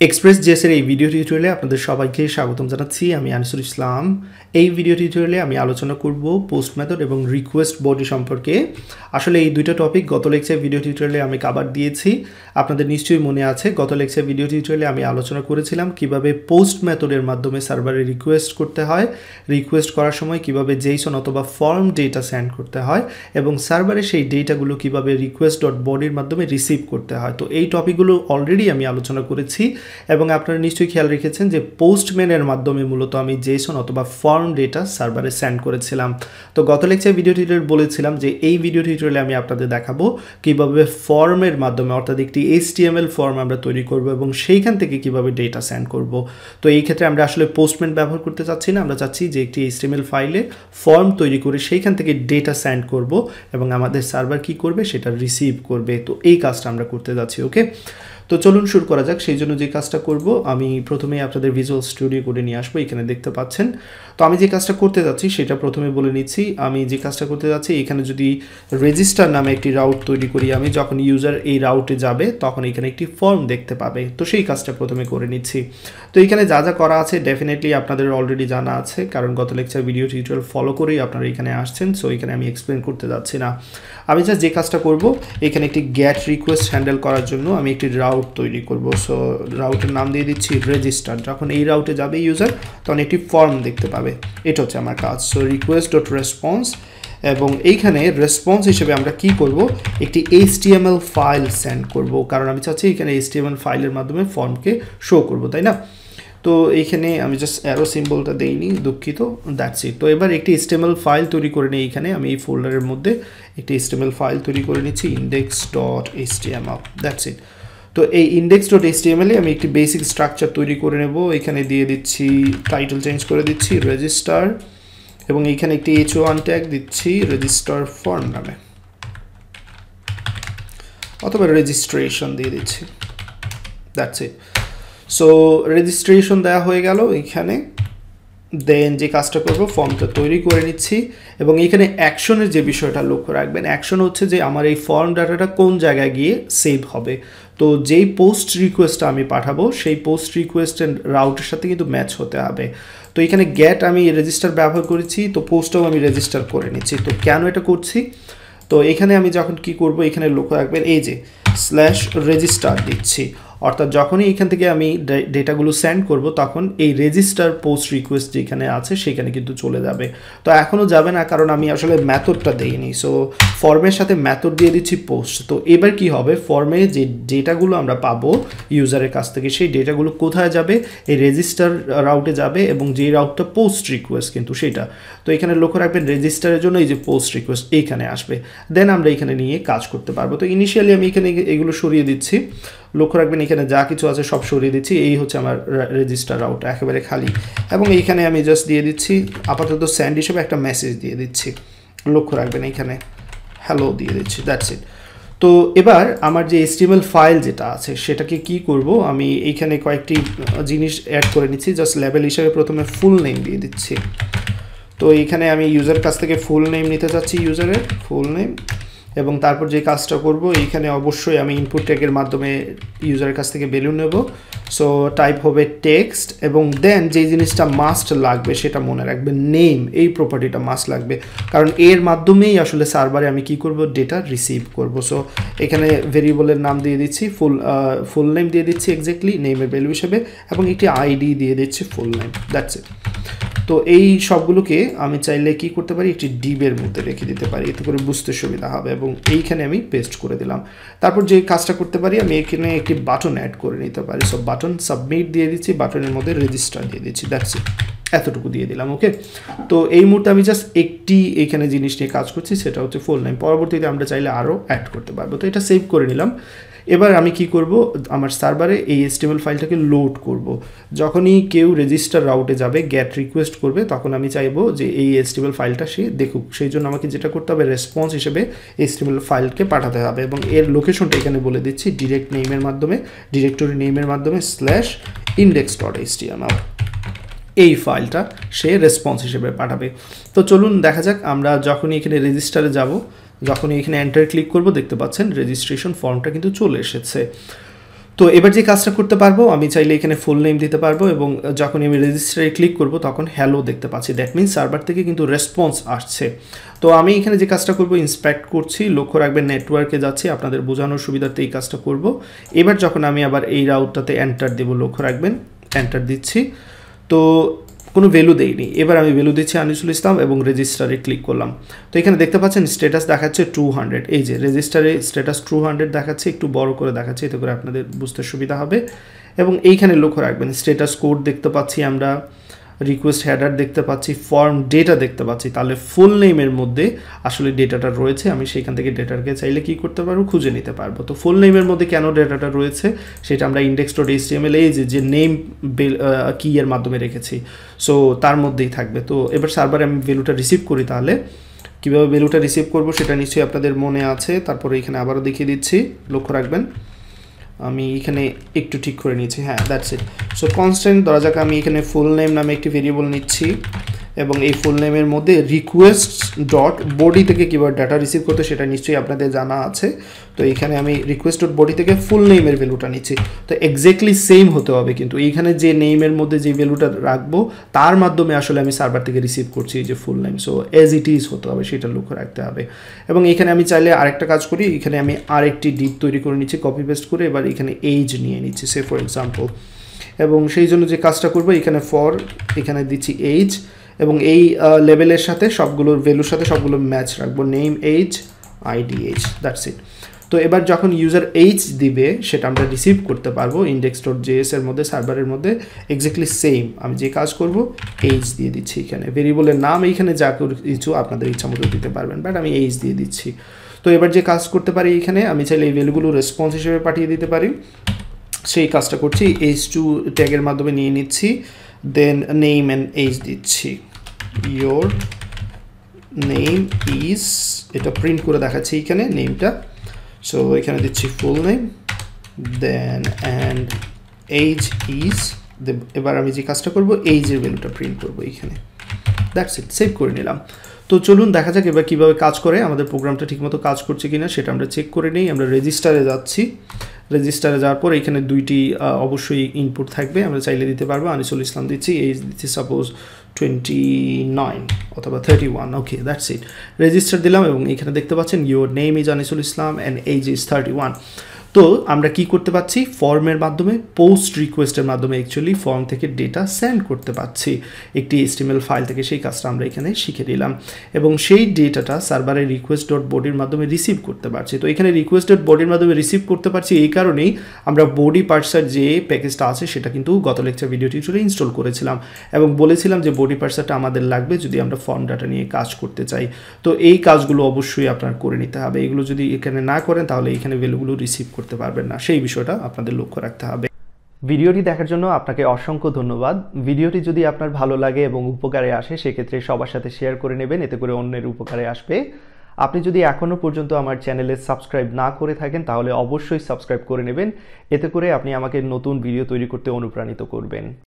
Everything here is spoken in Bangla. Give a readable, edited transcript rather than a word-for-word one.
এক্সপ্রেস জেএস এর এই ভিডিও টিউটোরিয়ালে আপনাদের সবাইকে স্বাগতম জানাচ্ছি। আমি আনিসুল ইসলাম। এই ভিডিও টিউটোরিয়ালে আমি আলোচনা করব পোস্ট মেথড এবং রিকোয়েস্ট বডি সম্পর্কে। আসলে এই দুইটা টপিক গত লেকচার ভিডিও টিউটোরিয়ালে আমি কভার দিয়েছি। আপনাদের নিশ্চয়ই মনে আছে, গত লেকচার ভিডিও টিউটোরিয়ালে আমি আলোচনা করেছিলাম কিভাবে পোস্ট মেথডের মাধ্যমে সার্ভারে রিকোয়েস্ট করতে হয়, রিকোয়েস্ট করার সময় কিভাবে জেসন অথবা ফর্ম ডেটা সেন্ড করতে হয় এবং সার্ভারে সেই ডেটাগুলো কিভাবে রিকোয়েস্ট ডট বডির মাধ্যমে রিসিভ করতে হয়। তো এই টপিকগুলো অলরেডি আমি আলোচনা করেছি এবং আপনারা নিশ্চয়ই খেয়াল রেখেছেন যে পোস্টম্যানের মাধ্যমে মূলত আমি জেসন অথবা ফর্ম ডেটা সার্ভারে সেন্ড করেছিলাম। তো গত লেকচার ভিডিও টিউটোরিয়ালে বলেছিলাম যে এই ভিডিও টিউটোরিয়ালে আমি আপনাদের দেখাবো কিভাবে ফর্মের মাধ্যমে অর্থাৎ একটি HTML ফর্ম আমরা তৈরি করব এবং সেইখান থেকে কিভাবে ডেটা সেন্ড করব। তো এই ক্ষেত্রে আমরা আসলে পোস্টম্যান ব্যবহার করতে চাচ্ছি না, আমরা চাচ্ছি যে একটি HTML ফাইলে ফর্ম তৈরি করে সেইখান থেকে ডেটা সেন্ড করব এবং আমাদের সার্ভার কি করবে সেটা রিসিভ করবে। তো এই কাজটা আমরা করতে যাচ্ছি। ওকে, তো চলুন শুরু করা যাক। সেই জন্য যে কাজটা করব, আমি প্রথমেই আপনাদের ভিজুয়াল স্টুডিও কোডে নিয়ে আসবো। এখানে দেখতে পাচ্ছেন। তো আমি যে কাজটা করতে যাচ্ছি সেটা প্রথমে বলে নিচ্ছি। আমি যে কাজটা করতে যাচ্ছি, এখানে যদি রেজিস্টার নামে একটি রাউট তৈরি করি, আমি যখন ইউজার এই রাউটে যাবে তখন এখানে একটি ফর্ম দেখতে পাবে। তো সেই কাজটা প্রথমে করে নিচ্ছি। তো এখানে যা যা করা আছে ডেফিনেটলি আপনাদের অলরেডি জানা আছে, কারণ গত লেকচার ভিডিও টিউটোরিয়াল ফলো করেই আপনারা এখানে আসছেন। সো এখানে আমি এক্সপ্লেন করতে যাচ্ছি না। আমি জাস্ট যে কাজটা করব, এখানে একটি গেট রিকোয়েস্ট হ্যান্ডেল করার জন্য আমি একটি রাউট তৈরি করব। সো রাউটের নাম দিয়ে দিচ্ছি রেজিস্টার। যখন এই রাউটে যাবে ইউজার তখন একটি ফর্ম দেখতে পাবে। এটা হচ্ছে আমার কাজ। সো রিকোয়েস্ট ডট রেসপন্স, এবং এইখানে রেসপন্স হিসেবে আমরা কি করব, একটি HTML ফাইল সেন্ড করব, কারণ আমি চাচ্ছি এখানে HTML ফাইলের মাধ্যমে ফর্মকে শো করব, তাই না? তো এইখানে আমি জাস্ট অ্যারো সিম্বলটা দেইনি, দুঃখিত। That's it. তো এবার একটি HTML ফাইল তৈরি করে নিই। এইখানে আমি এই ফোল্ডারের মধ্যে একটি HTML ফাইল তৈরি করে নিচ্ছি, index.html। That's it. তো এই index.html এ আমি একটি বেসিক স্ট্রাকচার তৈরি করে নেব। এখানে দিয়ে দিচ্ছি, টাইটেল চেঞ্জ করে দিচ্ছি রেজিস্টার, এবং এইখানে একটি h1 ট্যাগ দিচ্ছি রেজিস্টার ফর্ম নামে, অথবা রেজিস্ট্রেশন দিয়ে দিচ্ছি। That's it. সো রেজিস্ট্রেশন দেওয়া হয়ে গেল এখানে। দেন যে কাজটা করব, ফর্মটা তৈরি করে নিচ্ছি এবং এখানে অ্যাকশনের যে বিষয়টা লক্ষ্য রাখবেন, অ্যাকশন হচ্ছে যে আমার এই ফর্ম ডাটাটা কোন জায়গায় গিয়ে সেভ হবে। তো যেই পোস্ট রিকোয়েস্টটা আমি পাঠাবো সেই পোস্ট রিকোয়েস্টের রাউটের সাথে কিন্তু ম্যাচ হতে হবে। তো এখানে গেট আমি রেজিস্টার ব্যবহার করেছি, তো পোস্টটাও আমি রেজিস্টার করে নিচ্ছি। তো কেন এটা করছি, তো এখানে আমি যখন কি করব, এখানে লক্ষ্য রাখবেন এই যে /রেজিস্টার দিচ্ছি, অর্থাৎ যখনই এখান থেকে আমি ডেটাগুলো সেন্ড করব তখন এই রেজিস্টার পোস্ট রিকোয়েস্ট যেখানে আছে সেখানে কিন্তু চলে যাবে। তো এখনও যাবে না, কারণ আমি আসলে মেথডটা দেইনি। সো ফর্মের সাথে মেথড দিয়ে দিচ্ছি পোস্ট। তো এবার কি হবে, ফর্মে যে ডেটাগুলো আমরা পাবো ইউজারের কাছ থেকে সেই ডেটাগুলো কোথায় যাবে, এই রেজিস্টার রাউটে যাবে, এবং যে রাউটটা পোস্ট রিকোয়েস্ট কিন্তু সেটা। তো এখানে লক্ষ্য রাখবেন রেজিস্টারের জন্য এই যে পোস্ট রিকোয়েস্ট এইখানে আসবে, দেন আমরা এখানে নিয়ে কাজ করতে পারবো। তো ইনিশিয়ালি আমি এখানে এগুলো সরিয়ে দিচ্ছি। লক্ষ্য রাখবেন এখানে যা কিছু আছে সব সরিয়ে দিচ্ছি। এই হচ্ছে আমার রেজিস্টার রাউট, একেবারে খালি। এবং এইখানে আমি জাস্ট দিয়ে দিচ্ছি আপাতত সেন্ড হিসেবে একটা মেসেজ দিয়ে দিচ্ছি। লক্ষ্য রাখবেন এখানে হ্যালো দিয়ে দিচ্ছি। That's it. তো এবার আমার যে HTML ফাইল যেটা আছে সেটাকে কি করব, আমি এইখানে কয়েকটি জিনিস অ্যাড করে নিচ্ছি। জাস্ট লেভেল হিসেবে প্রথমে ফুল নেম দিয়ে দিচ্ছি। তো এইখানে আমি ইউজার কাছ থেকে ফুল নেম নিতে চাচ্ছি, ইউজারের ফুল নেম, এবং তারপর যে কাজটা করব, এইখানে অবশ্যই আমি ইনপুট ট্যাগের মাধ্যমে ইউজারের কাছ থেকে ভ্যালু নেব। সো টাইপ হবে টেক্সট, এবং দেন যে জিনিসটা মাস্ট লাগবে সেটা মনে রাখবেন, নেম, এই প্রপার্টিটা মাস্ট লাগবে, কারণ এর মাধ্যমেই আসলে সার্ভারে আমি কি করব, ডেটা রিসিভ করব। সো এখানে ভেরিয়েবলের নাম দিয়ে দিচ্ছি, ফুল নেম দিয়ে দিচ্ছি এক্স্যাক্টলি নেমের ভ্যালু হিসেবে, এবং একটি আইডি দিয়ে দিচ্ছি ফুল নেম। That's it. তো এই সবগুলোকে আমি চাইলে কি করতে পারি, একটি ডিবের মধ্যে রেখে দিতে পারি, এতে করে বুঝতে সুবিধা হবে, এবং এইখানে আমি পেস্ট করে দিলাম। তারপর যে কাজটা করতে পারি, আমি এখানে একটি বাটন অ্যাড করে নিতে পারি। সো বাটন সাবমিট দিয়ে দিচ্ছি, বাটনের মধ্যে রেজিস্টার দিয়ে দিচ্ছি। That's it. এতটুকু দিয়ে দিলাম। ওকে, তো এই মুহূর্তে আমি জাস্ট একটি এখানে জিনিস নিয়ে কাজ করছি, সেটা হচ্ছে ফুল নেম। পরবর্তীতে আমরা চাইলে আরও অ্যাড করতে পারবো। তো এটা সেভ করে নিলাম। এবার আমি কি করব, আমার সার্ভারে এই HTML ফাইলটাকে লোড করব। যখনই কেউ রেজিস্টার রাউটে যাবে, গেট রিকোয়েস্ট করবে, তখন আমি চাইবো যে এই HTML ফাইলটা সে দেখুক। সেই জন্য আমাকে যেটা করতে হবে, রেসপন্স হিসেবে HTML ফাইলকে পাঠাতে হবে, এবং এর লোকেশনটা এখানে বলে দিচ্ছি, ডিরেক্ট নেমের মাধ্যমে, ডিরেক্টরি নেমের মাধ্যমে /index.html। এই ফাইলটা সে রেসপন্স হিসেবে পাঠাবে। তো চলুন দেখা যাক, আমরা যখনই এখানে রেজিস্টারে যাব, যখনই এখানে এন্টার ক্লিক করব, দেখতে পাচ্ছেন রেজিস্ট্রেশন ফর্মটা কিন্তু চলে এসেছে। তো এবার যে কাজটা করতে পারবো, আমি চাইলে এখানে ফুল নেম দিতে পারবো এবং যখন আমি রেজিস্টারে ক্লিক করব তখন হ্যালো দেখতে পাচ্ছি। দ্যাট মিনস সার্ভার থেকে কিন্তু রেসপন্স আসছে। তো আমি এখানে যে কাজটা করব, ইন্সপেক্ট করছি, লক্ষ্য রাখবেন নেটওয়ার্কে যাচ্ছি, আপনাদের বোঝানোর সুবিধার্থে এই কাজটা করব। এবার যখন আমি আবার এই রাউটটাতে এন্টার দেব, লক্ষ্য রাখবেন এন্টার দিচ্ছি, তো কোনো ভ্যালু দেইনি। এবার আমি ভ্যালু দিচ্ছি আনিসুল ইসলাম এবং রেজিস্টারে ক্লিক করলাম। তো এখানে দেখতে পাচ্ছেন স্ট্যাটাস দেখাচ্ছে 200, এই যে রেজিস্টারে স্ট্যাটাস 200 দেখাচ্ছে, একটু বড় করে দেখাচ্ছে, এতে করে আপনাদের বুঝতে সুবিধা হবে। এবং এইখানে লক্ষ্য রাখবেন স্ট্যাটাস কোড দেখতে পাচ্ছি আমরা, রিকোয়েস্ট হেডার দেখতে পাচ্ছি, ফর্ম ডেটা দেখতে পাচ্ছি। তাহলে ফুল নেমের মধ্যে আসলে ডেটাটা রয়েছে, আমি সেইখান থেকে ডেটাকে চাইলে কি করতে পারবো, খুঁজে নিতে পারবো। তো ফুল নেমের মধ্যে কেন ডেটাটা রয়েছে সেটা আমরা index.html এই যে নেম কি এর মাধ্যমে রেখেছি, সো তার মধ্যেই থাকবে। তো এবার সার্ভারে আমি ভ্যালুটা রিসিভ করি, তাহলে কীভাবে ভ্যালুটা রিসিভ করবো সেটা নিশ্চয়ই আপনাদের মনে আছে। তারপরে এখানে আবারও দেখিয়ে দিচ্ছি, লক্ষ্য রাখবেন আমি এখানে একটু ঠিক করে নিয়েছি, হ্যাঁ দ্যাটস ইট। সো কনস্ট্যান্ট ধরা যাক আমি এখানে ফুল নেম নামে একটি ভেরিয়েবল নিচ্ছি এবং এই ফুল নেমের মধ্যে রিকোয়েস্ট ডট বডি থেকে কীভাবে ডাটা রিসিভ করতে সেটা নিশ্চয়ই আপনাদের জানা আছে। তো এইখানে আমি রিকোয়েস্ট ডট বডি থেকে ফুল নেমের ভ্যালুটা নিচ্ছি। তো এক্স্যাক্টলি সেম হতে হবে, কিন্তু এইখানে যে নেমের মধ্যে যে ভ্যালুটা রাখবো তার মাধ্যমে আসলে আমি সার্ভার থেকে রিসিভ করছি এই যে full name, so as it is হতে হবে, সেটা লক্ষ্য রাখতে হবে। এবং এখানে আমি চাইলে আরেকটা কাজ করি, এখানে আমি আরেকটি ডিপ তৈরি করে নিচ্ছি কপি পেস্ট করে, এবার এখানে এইজ নিয়ে নিচ্ছি সে ফর এক্সাম্পল। এবং সেই জন্য যে কাজটা করবো, এখানে ফর এখানে দিচ্ছি এইজ এবং এই লেভেলের সাথে সবগুলোর ভ্যালুর সাথে সবগুলো ম্যাচ রাখবো, name age ID age, that's it. তো এবার যখন ইউজার এইজ দিবে সেটা আমরা রিসিভ করতে পারবো index.js এর মধ্যে, সার্ভারের মধ্যে এক্স্যাক্টলি সেম। আমি যে কাজ করব এইজ দিয়ে দিচ্ছি, এখানে ভেরিয়েবলের নাম এইখানে যা কিছু আপনাদের ইচ্ছা মতো দিতে পারবেন, বাট আমি এইজ দিয়ে দিচ্ছি। তো এবার যে কাজ করতে পারি, এখানে আমি চাইলে এই ভ্যালুগুলো রেসপন্স হিসেবে পাঠিয়ে দিতে পারি, সেই কাজটা করছি। h2 ট্যাগের মাধ্যমে নিয়ে নিচ্ছি, দেন নেম অ্যান্ড এইজ দিচ্ছি, ইয়োর নেম ইজ, এটা প্রিন্ট করে দেখাচ্ছি এখানে নেমটা। সো এখানে দিচ্ছি full name, then and age is, এবার আমি যে কাজটা করবো এইজের ভ্যালুটা প্রিন্ট করবো এইখানে, দ্যাটস ইট, সেভ করে নিলাম। তো চলুন দেখা যাক এবার কীভাবে কাজ করে, আমাদের প্রোগ্রামটা ঠিকমতো কাজ করছে কিনা সেটা আমরা চেক করে নিই। আমরা রেজিস্টারে যাচ্ছি, রেজিস্টারে যাওয়ার পর এখানে দুইটি অবশ্যই ইনপুট থাকবে, আমরা চাইলে দিতে পারবো। আনিসুল ইসলাম দিচ্ছি, এইজ দিচ্ছি সাপোজ 29 অথবা 31, ওকে দ্যাটস ইট। রেজিস্টার দিলাম এবং এখানে দেখতে পাচ্ছেন your name is Anisul Islam and age is 31। তো আমরা কি করতে পাচ্ছি, ফর্মের মাধ্যমে, পোস্ট রিকোয়েস্টের মাধ্যমে অ্যাকচুয়ালি ফর্ম থেকে ডেটা সেন্ড করতে পাচ্ছি একটি HTML ফাইল থেকে, সেই কাজটা আমরা এখানে শিখে দিলাম। এবং সেই ডেটাটা সার্ভারের রিকোয়েস্ট ডট বডির মাধ্যমে রিসিভ করতে পারছি। তো এখানে রিকোয়েস্ট ডট বডির মাধ্যমে রিসিভ করতে পারছি এই কারণেই আমরা বডি পার্সার যে প্যাকেজটা আছে সেটা কিন্তু গত লেকচার ভিডিও টিউটোরিয়ালে ইনস্টল করেছিলাম এবং বলেছিলাম যে বডি পার্সারটা আমাদের লাগবে যদি আমরা ফর্ম ডাটা নিয়ে কাজ করতে চাই। তো এই কাজগুলো অবশ্যই আপনার করে নিতে হবে, এগুলো যদি এখানে না করেন তাহলে এখানে ভ্যালুগুলো রিসিভ করতে পারবেন না, সেই বিষয়টা আপনাদের লক্ষ্য রাখতে হবে। ভিডিওটি দেখার জন্য আপনাকে অসংখ্য ধন্যবাদ। ভিডিওটি যদি আপনার ভালো লাগে এবং উপকারে আসে সেক্ষেত্রে সবার সাথে শেয়ার করে নেবেন, এতে করে অন্যের উপকারে আসবে। আপনি যদি এখনও পর্যন্ত আমার চ্যানেলে সাবস্ক্রাইব না করে থাকেন তাহলে অবশ্যই সাবস্ক্রাইব করে নেবেন, এতে করে আপনি আমাকে নতুন ভিডিও তৈরি করতে অনুপ্রাণিত করবেন।